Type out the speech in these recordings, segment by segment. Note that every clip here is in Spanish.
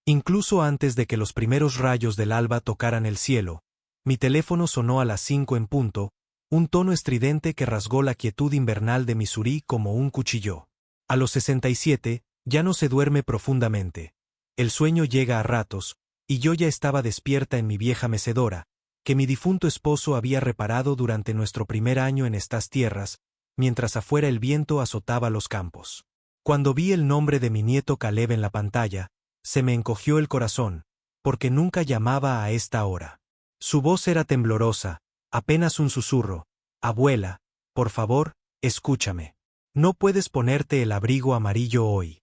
Incluso antes de que los primeros rayos del alba tocaran el cielo, mi teléfono sonó a las 5 en punto, un tono estridente que rasgó la quietud invernal de Missouri como un cuchillo. A los 67, ya no se duerme profundamente. El sueño llega a ratos, y yo ya estaba despierta en mi vieja mecedora, que mi difunto esposo había reparado durante nuestro primer año en estas tierras, mientras afuera el viento azotaba los campos. Cuando vi el nombre de mi nieto Caleb en la pantalla, se me encogió el corazón, porque nunca llamaba a esta hora. Su voz era temblorosa, apenas un susurro: «Abuela, por favor, escúchame. No puedes ponerte el abrigo amarillo hoy».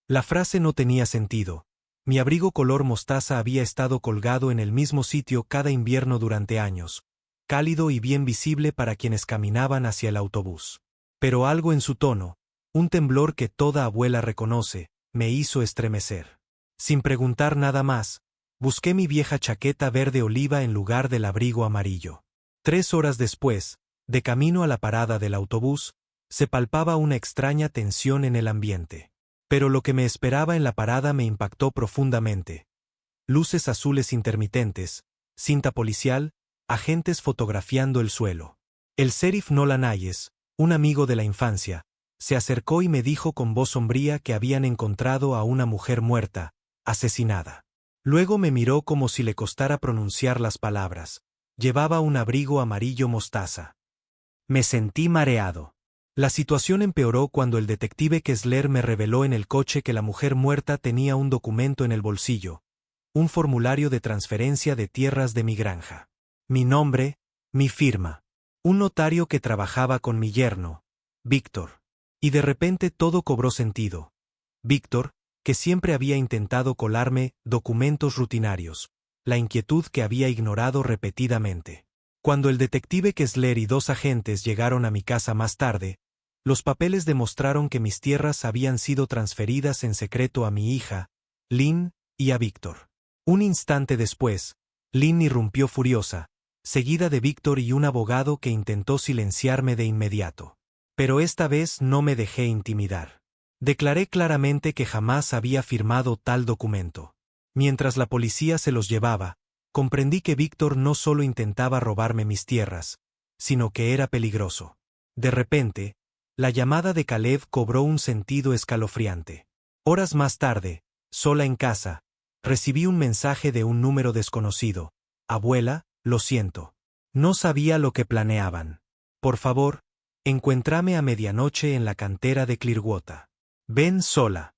La frase no tenía sentido. Mi abrigo color mostaza había estado colgado en el mismo sitio cada invierno durante años, cálido y bien visible para quienes caminaban hacia el autobús. Pero algo en su tono, un temblor que toda abuela reconoce, me hizo estremecer. Sin preguntar nada más, busqué mi vieja chaqueta verde oliva en lugar del abrigo amarillo. 3 horas después, de camino a la parada del autobús, se palpaba una extraña tensión en el ambiente. Pero lo que me esperaba en la parada me impactó profundamente. Luces azules intermitentes, cinta policial, agentes fotografiando el suelo. El sheriff Nolan Hayes, un amigo de la infancia, se acercó y me dijo con voz sombría que habían encontrado a una mujer muerta, asesinada. Luego me miró como si le costara pronunciar las palabras. Llevaba un abrigo amarillo mostaza. Me sentí mareado. La situación empeoró cuando el detective Kessler me reveló en el coche que la mujer muerta tenía un documento en el bolsillo, un formulario de transferencia de tierras de mi granja. Mi nombre, mi firma, un notario que trabajaba con mi yerno, Víctor. Y de repente todo cobró sentido. Víctor, que siempre había intentado colarme documentos rutinarios, la inquietud que había ignorado repetidamente. Cuando el detective Kessler y 2 agentes llegaron a mi casa más tarde, los papeles demostraron que mis tierras habían sido transferidas en secreto a mi hija, Lynn, y a Víctor. Un instante después, Lynn irrumpió furiosa, seguida de Víctor y un abogado que intentó silenciarme de inmediato. Pero esta vez no me dejé intimidar. Declaré claramente que jamás había firmado tal documento. Mientras la policía se los llevaba, comprendí que Víctor no solo intentaba robarme mis tierras, sino que era peligroso. De repente, la llamada de Caleb cobró un sentido escalofriante. Horas más tarde, sola en casa, recibí un mensaje de un número desconocido. Abuela, lo siento. No sabía lo que planeaban. Por favor, encuéntrame a medianoche en la cantera de Clearwater. Ven sola.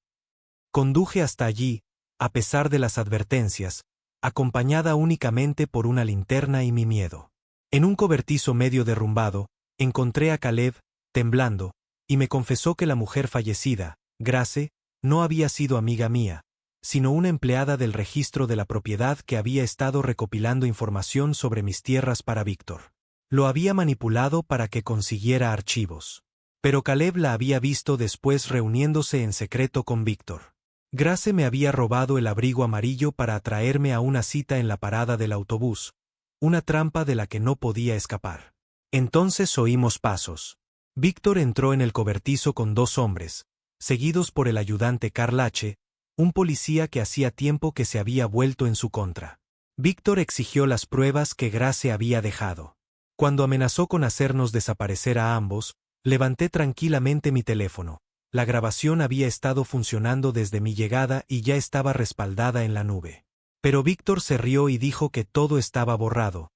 Conduje hasta allí, a pesar de las advertencias, acompañada únicamente por una linterna y mi miedo. En un cobertizo medio derrumbado, encontré a Caleb, temblando, y me confesó que la mujer fallecida, Grace, no había sido amiga mía, sino una empleada del registro de la propiedad que había estado recopilando información sobre mis tierras para Víctor. Lo había manipulado para que consiguiera archivos. Pero Caleb la había visto después reuniéndose en secreto con Víctor. Grace me había robado el abrigo amarillo para atraerme a una cita en la parada del autobús, una trampa de la que no podía escapar. Entonces oímos pasos. Víctor entró en el cobertizo con 2 hombres, seguidos por el ayudante Carl H., un policía que hacía tiempo que se había vuelto en su contra. Víctor exigió las pruebas que Grace había dejado. Cuando amenazó con hacernos desaparecer a ambos, levanté tranquilamente mi teléfono. La grabación había estado funcionando desde mi llegada y ya estaba respaldada en la nube. Pero Víctor se rió y dijo que todo estaba borrado.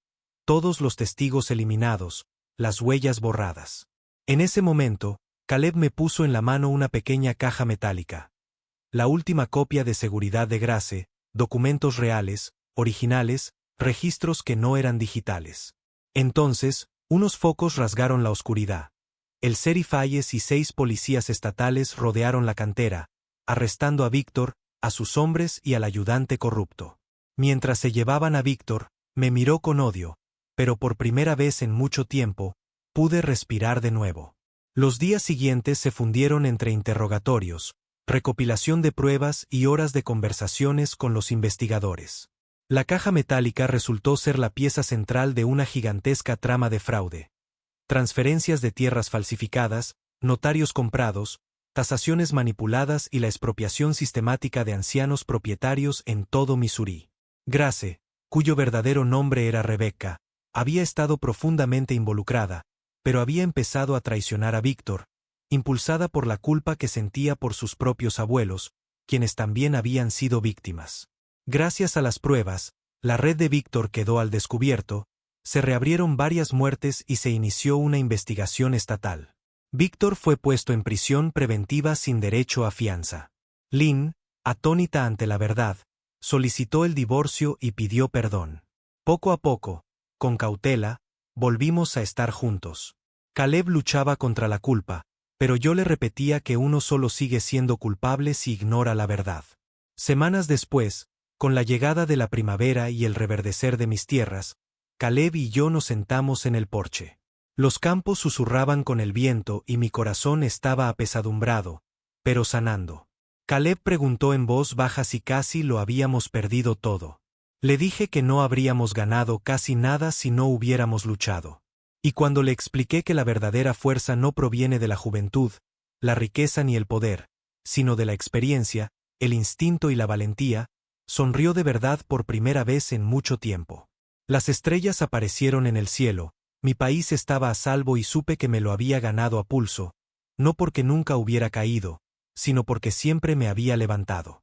Todos los testigos eliminados, las huellas borradas. En ese momento, Caleb me puso en la mano una pequeña caja metálica. La última copia de seguridad de Grace, documentos reales, originales, registros que no eran digitales. Entonces, unos focos rasgaron la oscuridad. El sheriff Hayes y 6 policías estatales rodearon la cantera, arrestando a Víctor, a sus hombres y al ayudante corrupto. Mientras se llevaban a Víctor, me miró con odio, pero por primera vez en mucho tiempo, pude respirar de nuevo. Los días siguientes se fundieron entre interrogatorios, recopilación de pruebas y horas de conversaciones con los investigadores. La caja metálica resultó ser la pieza central de una gigantesca trama de fraude. Transferencias de tierras falsificadas, notarios comprados, tasaciones manipuladas y la expropiación sistemática de ancianos propietarios en todo Missouri. Grace, cuyo verdadero nombre era Rebecca, había estado profundamente involucrada, pero había empezado a traicionar a Víctor, impulsada por la culpa que sentía por sus propios abuelos, quienes también habían sido víctimas. Gracias a las pruebas, la red de Víctor quedó al descubierto, se reabrieron varias muertes y se inició una investigación estatal. Víctor fue puesto en prisión preventiva sin derecho a fianza. Lynn, atónita ante la verdad, solicitó el divorcio y pidió perdón. Poco a poco, con cautela, volvimos a estar juntos. Caleb luchaba contra la culpa, pero yo le repetía que uno solo sigue siendo culpable si ignora la verdad. Semanas después, con la llegada de la primavera y el reverdecer de mis tierras, Caleb y yo nos sentamos en el porche. Los campos susurraban con el viento y mi corazón estaba apesadumbrado, pero sanando. Caleb preguntó en voz baja si casi lo habíamos perdido todo. Le dije que no habríamos ganado casi nada si no hubiéramos luchado. Y cuando le expliqué que la verdadera fuerza no proviene de la juventud, la riqueza ni el poder, sino de la experiencia, el instinto y la valentía, sonrió de verdad por primera vez en mucho tiempo. Las estrellas aparecieron en el cielo, mi país estaba a salvo y supe que me lo había ganado a pulso, no porque nunca hubiera caído, sino porque siempre me había levantado.